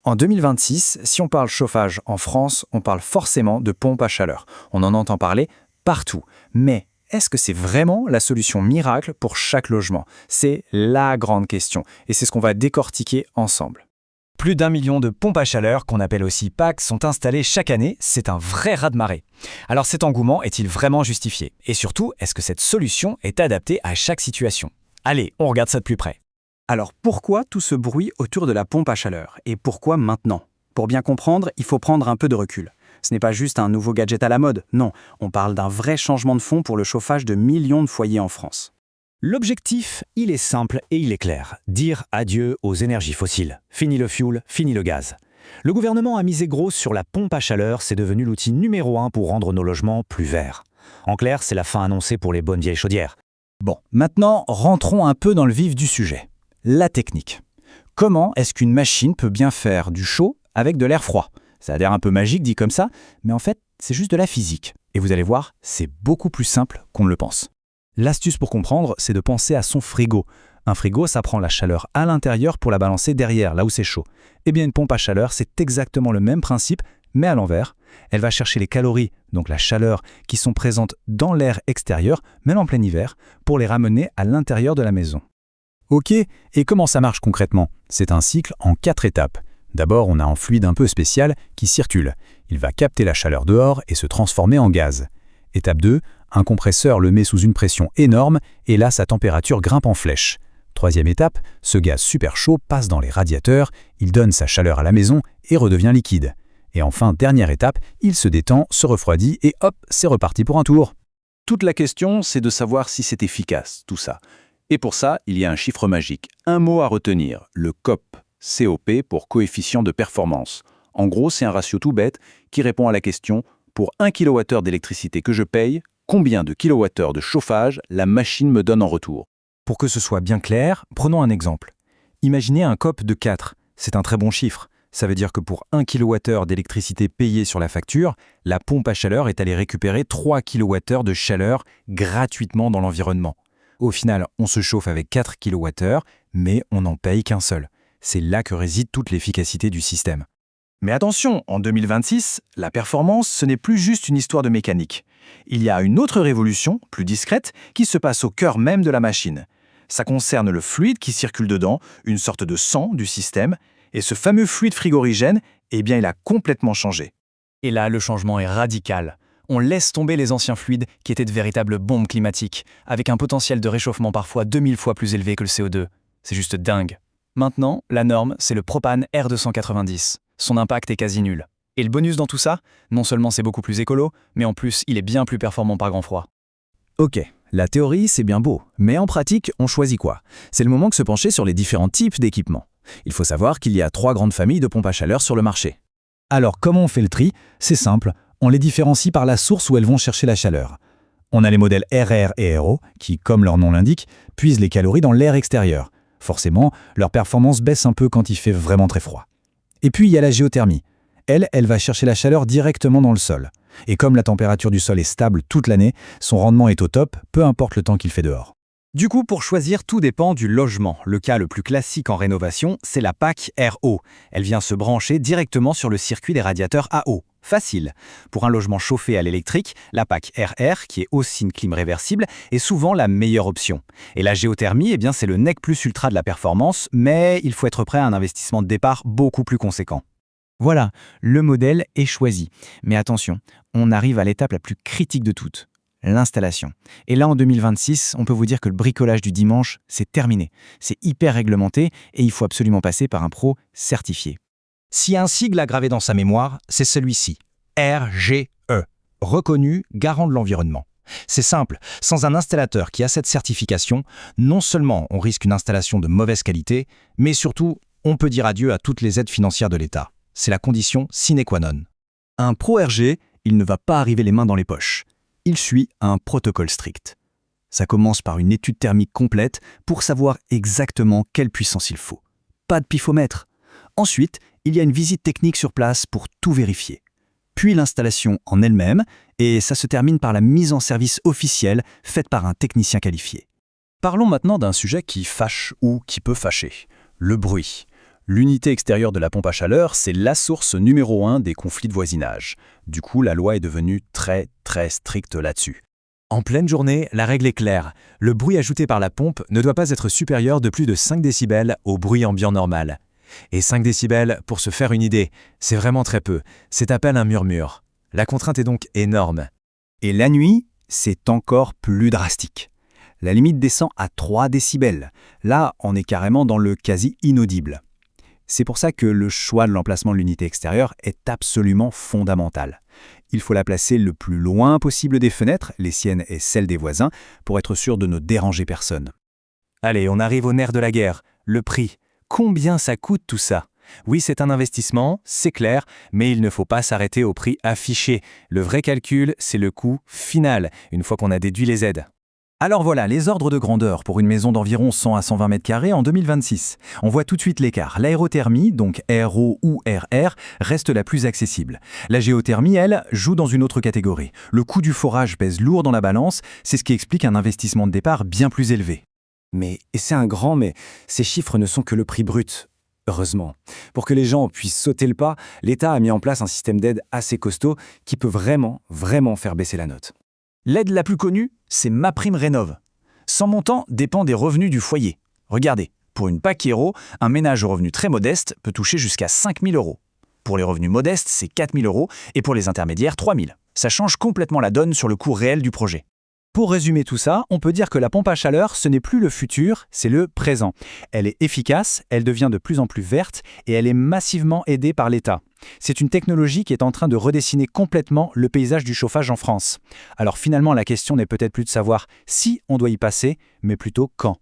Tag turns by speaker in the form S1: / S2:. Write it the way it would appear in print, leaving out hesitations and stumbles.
S1: En 2026, si on parle chauffage en France, on parle forcément de pompes à chaleur. On en entend parler partout. Mais est-ce que c'est vraiment la solution miracle pour chaque logement? C'est la grande question. Et c'est ce qu'on va décortiquer ensemble.
S2: Plus d'1 million de pompes à chaleur, qu'on appelle aussi PAC, sont installées chaque année. C'est un vrai raz-de-marée. Alors cet engouement est-il vraiment justifié? Et surtout, est-ce que cette solution est adaptée à chaque situation? Allez, on regarde ça de plus près.
S3: Alors pourquoi tout ce bruit autour de la pompe à chaleur? Et pourquoi maintenant? Pour bien comprendre, il faut prendre un peu de recul. Ce n'est pas juste un nouveau gadget à la mode, non, on parle d'un vrai changement de fond pour le chauffage de millions de foyers en France.
S4: L'objectif, il est simple et il est clair. Dire adieu aux énergies fossiles. Fini le fioul, fini le gaz. Le gouvernement a misé gros sur la pompe à chaleur, c'est devenu l'outil numéro 1 pour rendre nos logements plus verts. En clair, c'est la fin annoncée pour les bonnes vieilles chaudières.
S1: Bon, maintenant, rentrons un peu dans le vif du sujet. La technique. Comment est-ce qu'une machine peut bien faire du chaud avec de l'air froid? Ça a l'air un peu magique dit comme ça, mais en fait, c'est juste de la physique. Et vous allez voir, c'est beaucoup plus simple qu'on ne le pense. L'astuce pour comprendre, c'est de penser à son frigo. Un frigo, ça prend la chaleur à l'intérieur pour la balancer derrière, là où c'est chaud. Eh bien, une pompe à chaleur, c'est exactement le même principe, mais à l'envers. Elle va chercher les calories, donc la chaleur, qui sont présentes dans l'air extérieur, même en plein hiver, pour les ramener à l'intérieur de la maison. Ok, et comment ça marche concrètement? C'est un cycle en 4 étapes. D'abord, on a un fluide un peu spécial qui circule. Il va capter la chaleur dehors et se transformer en gaz. Étape 2, un compresseur le met sous une pression énorme et là, sa température grimpe en flèche. Troisième étape, ce gaz super chaud passe dans les radiateurs, il donne sa chaleur à la maison et redevient liquide. Et enfin, dernière étape, il se détend, se refroidit et hop, c'est reparti pour un tour.
S5: Toute la question, c'est de savoir si c'est efficace, tout ça. Et pour ça, il y a un chiffre magique, un mot à retenir, le COP, COP pour coefficient de performance. En gros, c'est un ratio tout bête qui répond à la question « Pour 1 kWh d'électricité que je paye, combien de kWh de chauffage la machine me donne en retour ?»
S2: Pour que ce soit bien clair, prenons un exemple. Imaginez un COP de 4. C'est un très bon chiffre. Ça veut dire que pour 1 kWh d'électricité payée sur la facture, la pompe à chaleur est allée récupérer 3 kWh de chaleur gratuitement dans l'environnement. Au final, on se chauffe avec 4 kWh, mais on n'en paye qu'un seul. C'est là que réside toute l'efficacité du système.
S1: Mais attention, en 2026, la performance, ce n'est plus juste une histoire de mécanique. Il y a une autre révolution, plus discrète, qui se passe au cœur même de la machine. Ça concerne le fluide qui circule dedans, une sorte de sang du système, et ce fameux fluide frigorigène, eh bien, il a complètement changé.
S2: Et là, le changement est radical. On laisse tomber les anciens fluides qui étaient de véritables bombes climatiques, avec un potentiel de réchauffement parfois 2000 fois plus élevé que le CO2. C'est juste dingue. Maintenant, la norme, c'est le propane R290. Son impact est quasi nul. Et le bonus dans tout ça, non seulement c'est beaucoup plus écolo, mais en plus, il est bien plus performant par grand froid.
S4: Ok, la théorie, c'est bien beau, mais en pratique, on choisit quoi? C'est le moment de se pencher sur les différents types d'équipements. Il faut savoir qu'il y a 3 grandes familles de pompes à chaleur sur le marché.
S6: Alors, comment on fait le tri? C'est simple, on les différencie par la source où elles vont chercher la chaleur. On a les modèles RR et RO, qui, comme leur nom l'indique, puisent les calories dans l'air extérieur. Forcément, leur performance baisse un peu quand il fait vraiment très froid. Et puis, il y a la géothermie. Elle va chercher la chaleur directement dans le sol. Et comme la température du sol est stable toute l'année, son rendement est au top, peu importe le temps qu'il fait dehors.
S3: Du coup, pour choisir, tout dépend du logement. Le cas le plus classique en rénovation, c'est la PAC RO. Elle vient se brancher directement sur le circuit des radiateurs à eau. Facile. Pour un logement chauffé à l'électrique, la PAC RR, qui est aussi une clim réversible, est souvent la meilleure option. Et la géothermie, eh bien, c'est le nec plus ultra de la performance, mais il faut être prêt à un investissement de départ beaucoup plus conséquent.
S2: Voilà, le modèle est choisi. Mais attention, on arrive à l'étape la plus critique de toutes, l'installation. Et là, en 2026, on peut vous dire que le bricolage du dimanche, c'est terminé. C'est hyper réglementé et il faut absolument passer par un pro certifié.
S4: S'il y a un sigle à graver dans sa mémoire, c'est celui-ci. RGE, reconnu garant de l'environnement. C'est simple, sans un installateur qui a cette certification, non seulement on risque une installation de mauvaise qualité, mais surtout, on peut dire adieu à toutes les aides financières de l'État. C'est la condition sine qua non.
S3: Un pro RG, il ne va pas arriver les mains dans les poches. Il suit un protocole strict. Ça commence par une étude thermique complète pour savoir exactement quelle puissance il faut. Pas de pifomètre. Ensuite, il y a une visite technique sur place pour tout vérifier. Puis l'installation en elle-même, et ça se termine par la mise en service officielle faite par un technicien qualifié.
S5: Parlons maintenant d'un sujet qui fâche ou qui peut fâcher, le bruit. L'unité extérieure de la pompe à chaleur, c'est la source numéro 1 des conflits de voisinage. Du coup, la loi est devenue très stricte là-dessus.
S2: En pleine journée, la règle est claire. Le bruit ajouté par la pompe ne doit pas être supérieur de plus de 5 décibels au bruit ambiant normal. Et 5 décibels, pour se faire une idée, c'est vraiment très peu. C'est à peine un murmure. La contrainte est donc énorme.
S3: Et la nuit, c'est encore plus drastique. La limite descend à 3 décibels. Là, on est carrément dans le quasi inaudible. C'est pour ça que le choix de l'emplacement de l'unité extérieure est absolument fondamental. Il faut la placer le plus loin possible des fenêtres, les siennes et celles des voisins, pour être sûr de ne déranger personne.
S2: Allez, on arrive au nerf de la guerre, le prix. Combien ça coûte tout ça ? Oui, c'est un investissement, c'est clair, mais il ne faut pas s'arrêter au prix affiché. Le vrai calcul, c'est le coût final, une fois qu'on a déduit les aides.
S6: Alors voilà, les ordres de grandeur pour une maison d'environ 100 à 120 mètres carrés en 2026. On voit tout de suite l'écart. L'aérothermie, donc RO ou RR, reste la plus accessible. La géothermie, elle, joue dans une autre catégorie. Le coût du forage pèse lourd dans la balance, c'est ce qui explique un investissement de départ bien plus élevé.
S3: Mais ces chiffres ne sont que le prix brut. Heureusement. Pour que les gens puissent sauter le pas, l'État a mis en place un système d'aide assez costaud qui peut vraiment faire baisser la note.
S1: L'aide la plus connue, c'est MaPrimeRénov'. Son montant dépend des revenus du foyer. Regardez, pour une PAC Héros, un ménage aux revenus très modestes peut toucher jusqu'à 5 000 €. Pour les revenus modestes, c'est 4 000 € et pour les intermédiaires, 3 000. Ça change complètement la donne sur le coût réel du projet.
S6: Pour résumer tout ça, on peut dire que la pompe à chaleur, ce n'est plus le futur, c'est le présent. Elle est efficace, elle devient de plus en plus verte et elle est massivement aidée par l'État. C'est une technologie qui est en train de redessiner complètement le paysage du chauffage en France. Alors finalement, la question n'est peut-être plus de savoir si on doit y passer, mais plutôt quand.